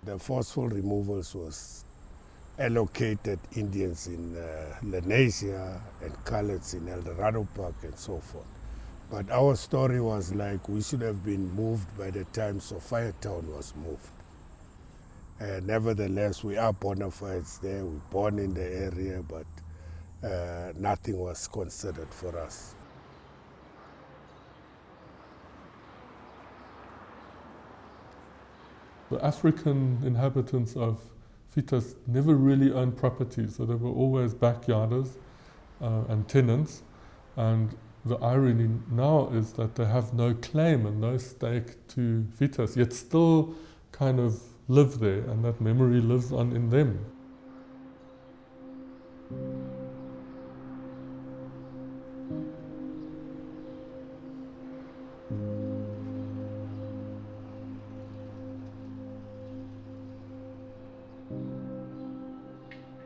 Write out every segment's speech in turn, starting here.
The forceful removals was allocated Indians in Lenasia and Coloureds in El Dorado Park and so forth. But our story was like we should have been moved by the time Sophiatown was moved. Nevertheless, we are bona fides there, we're born in the area, but nothing was considered for us. The African inhabitants of Fietas never really owned property, so they were always backyarders and tenants. And the irony now is that they have no claim and no stake to Fietas, yet still kind of live there, and that memory lives on in them.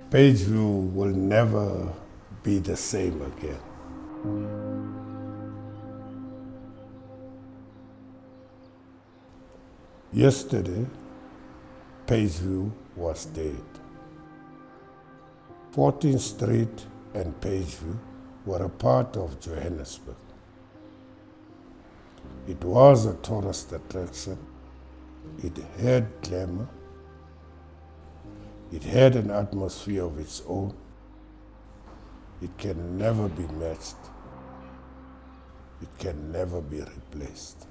Pageview will never be the same again. Yesterday, Pageview was dead. 14th Street and Pageview were a part of Johannesburg. It was a tourist attraction. It had glamour. It had an atmosphere of its own. It can never be matched. It can never be replaced.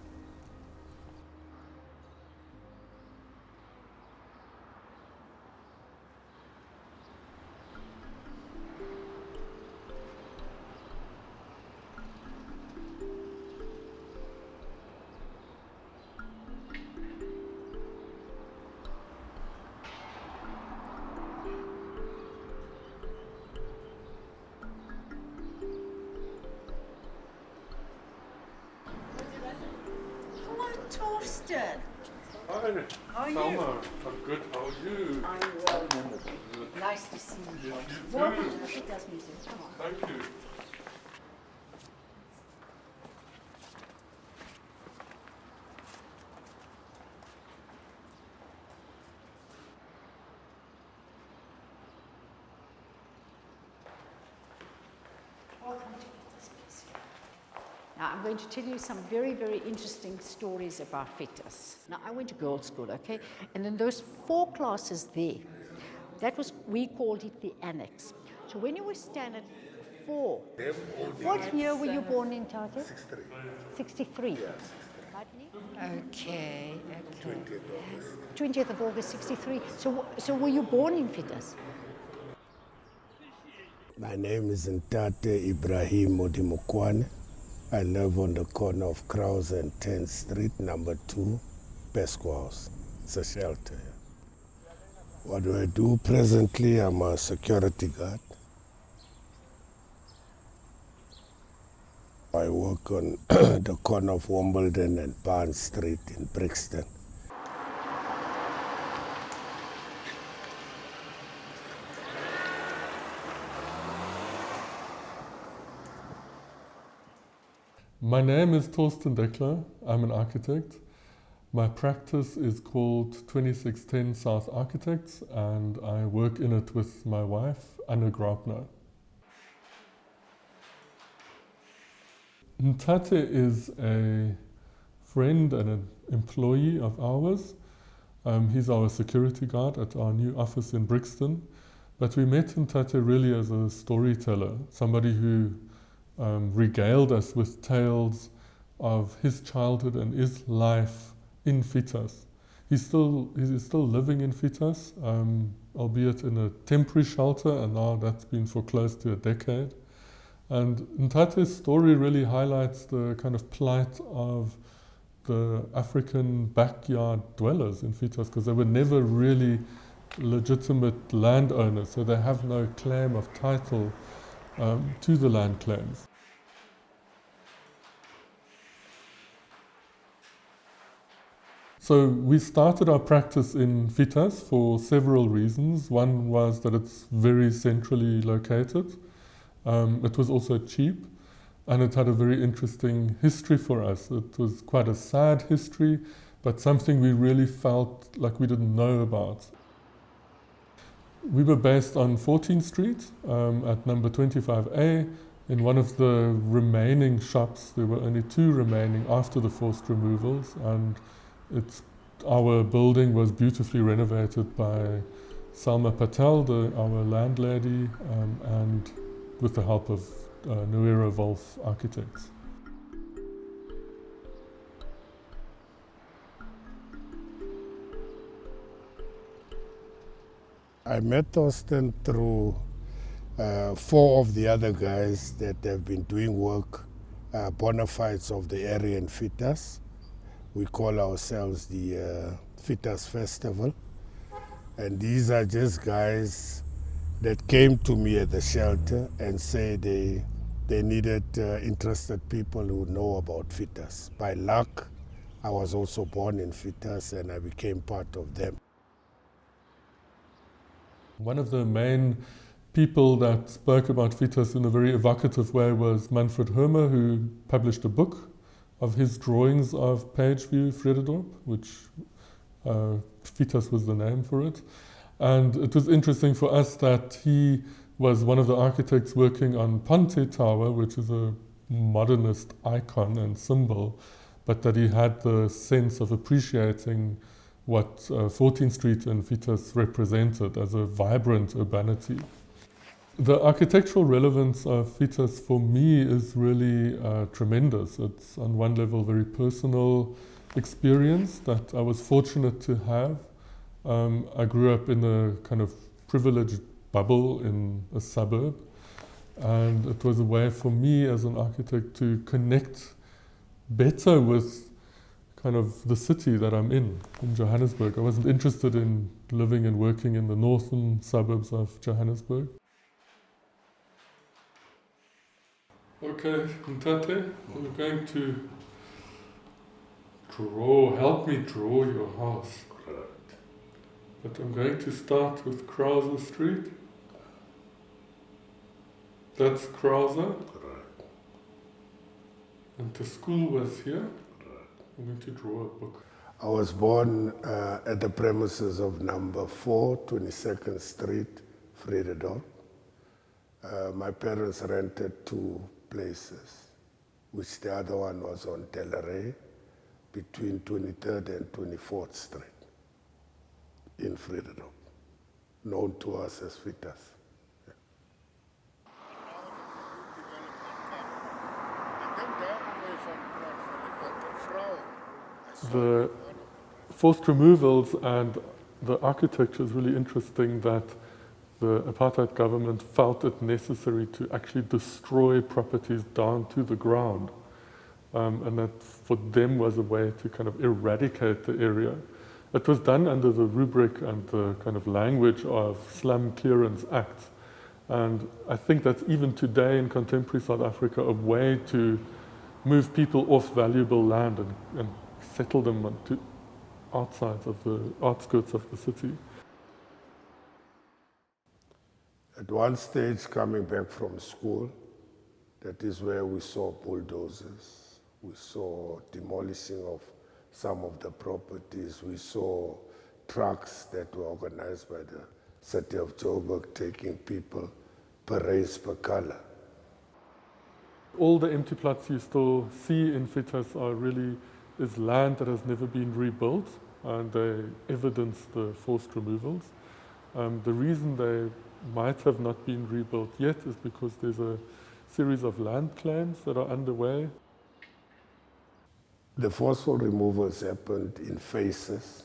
Torsten. Hi, How are you? Salma. I'm good. How are you? I'm well. Nice to see you. Yes, you too. Welcome to the Fietas Museum. Come on. Thank you. Welcome to Fietas Museum. Now I'm going to tell you some very, very interesting stories about Fietas. Now I went to girls' school, okay? And then those 4 classes there, that was, we called it the annex. So when you were standard 4, what year were you born in, Tate? 63. 63? Yeah, 63. Okay. 20th August. 20th of August, 63. So were you born in Fietas? My name is Ntate Ibrahim Modimukwane. I live on the corner of Krause and 10th Street, number 2, Pesco House. It's a shelter. What do I do presently? I'm a security guard. I work on the corner of Wimbledon and Barnes Street in Brixton. My name is Torsten Deckler. I'm an architect. My practice is called 2610 South Architects, and I work in it with my wife, Anna Grabner. Ntate is a friend and an employee of ours. He's our security guard at our new office in Brixton. But we met Ntate really as a storyteller, somebody who regaled us with tales of his childhood and his life in Fietas. He's still living in Fietas, albeit in a temporary shelter, and now that's been for close to a decade. And Ntate's story really highlights the kind of plight of the African backyard dwellers in Fietas, because they were never really legitimate landowners, so they have no claim of title to the land claims. So we started our practice in Fietas for several reasons. One was that it's very centrally located. It was also cheap, and it had a very interesting history for us. It was quite a sad history, but something we really felt like we didn't know about. We were based on 14th Street at number 25A. In one of the remaining shops, there were only 2 remaining after the forced removals, and our building was beautifully renovated by Salma Patel, our landlady, and with the help of Nuera Wolf Architects. I met Thorsten through 4 of the other guys that have been doing work, bona fides of the area in Fietas. We call ourselves the Fietas Festival. And these are just guys that came to me at the shelter and say they needed interested people who know about Fietas. By luck, I was also born in Fietas and I became part of them. One of the main people that spoke about Fietas in a very evocative way was Manfred Hermer, who published a book of his drawings of Pageview, Vredendorp, which Fietas was the name for it. And it was interesting for us that he was one of the architects working on Ponte Tower, which is a modernist icon and symbol, but that he had the sense of appreciating what 14th Street and Fietas represented as a vibrant urbanity. The architectural relevance of Fietas for me is really tremendous. It's on one level very personal experience that I was fortunate to have. I grew up in a kind of privileged bubble in a suburb, and it was a way for me as an architect to connect better with kind of the city that I'm in Johannesburg. I wasn't interested in living and working in the northern suburbs of Johannesburg. Okay, Ntate, we're going to help me draw your house. But I'm going to start with Krauser Street. That's Krauser. And the school was here. I'm going to draw a book. I was born at the premises of number 4, 22nd Street, Vredendorp. My parents rented 2 places, which the other one was on Delray, between 23rd and 24th Street in Vredendorp, known to us as Fietas. The forced removals and the architecture is really interesting that the apartheid government felt it necessary to actually destroy properties down to the ground. And that for them was a way to kind of eradicate the area. It was done under the rubric and the kind of language of Slum Clearance Act. And I think that's even today in contemporary South Africa a way to move people off valuable land and settle them onto outsides of the outskirts of the city. At one stage, coming back from school, that is where we saw bulldozers. We saw demolishing of some of the properties. We saw trucks that were organized by the city of Joburg taking people per race, per color. All the empty plots you still see in Fietas is land that has never been rebuilt, and they evidence the forced removals. The reason they might have not been rebuilt yet is because there's a series of land claims that are underway. The forceful removals happened in phases,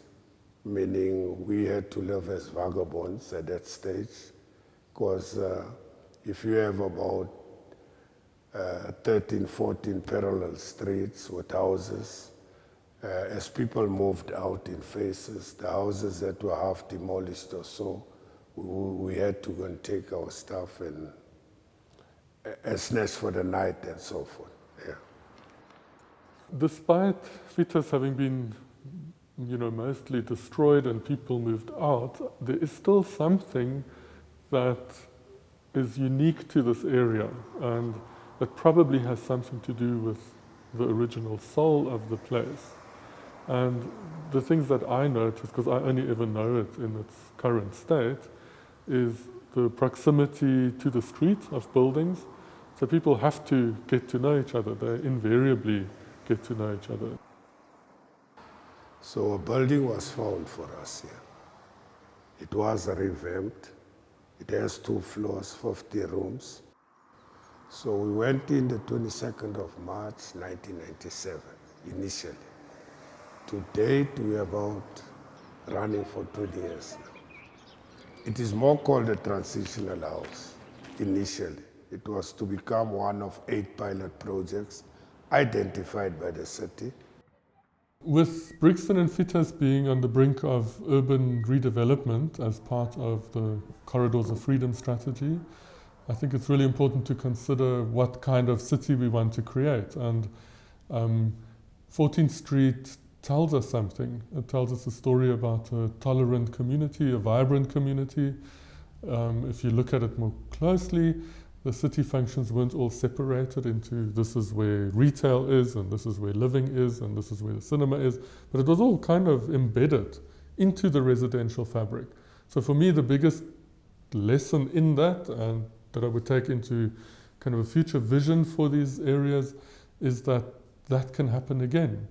meaning we had to live as vagabonds at that stage, because if you have about 13, 14 parallel streets with houses, as people moved out in phases, the houses that were half demolished or so, we had to go and take our stuff and snatch for the night and so forth. Yeah. Despite Fietas having been, mostly destroyed and people moved out, there is still something that is unique to this area, and that probably has something to do with the original soul of the place. And the things that I notice, because I only ever know it in its current state, is the proximity to the street of buildings. So people have to get to know each other. They invariably get to know each other. So a building was found for us here. It was revamped. It has 2 floors, 50 rooms. So we went in the 22nd of March, 1997, initially. To date, we are about running for 20 years now. It is more called a transitional house, initially. It was to become one of 8 pilot projects identified by the city. With Brixton and Fietas being on the brink of urban redevelopment as part of the Corridors of Freedom strategy, I think it's really important to consider what kind of city we want to create. And 14th Street tells us something. It tells us a story about a tolerant community, a vibrant community. If you look at it more closely, the city functions weren't all separated into this is where retail is, and this is where living is, and this is where the cinema is. But it was all kind of embedded into the residential fabric. So for me, the biggest lesson in that, and that I would take into kind of a future vision for these areas, is that that can happen again.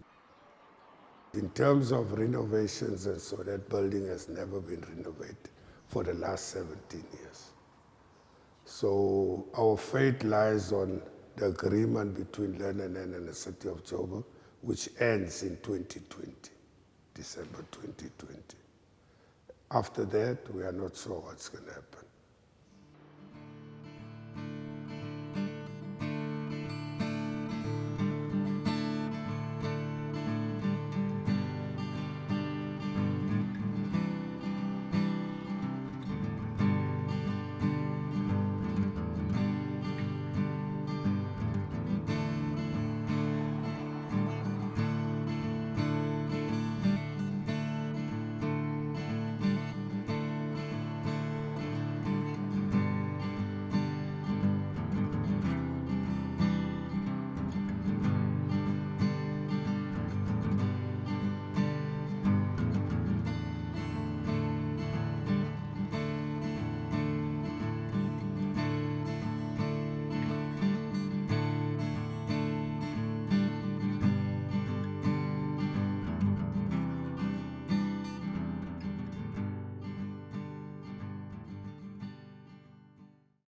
In terms of renovations, and so that building has never been renovated for the last 17 years. So our fate lies on the agreement between Lenanen and the city of Joburg, which ends in 2020, December 2020. After that, we are not sure what's going to happen.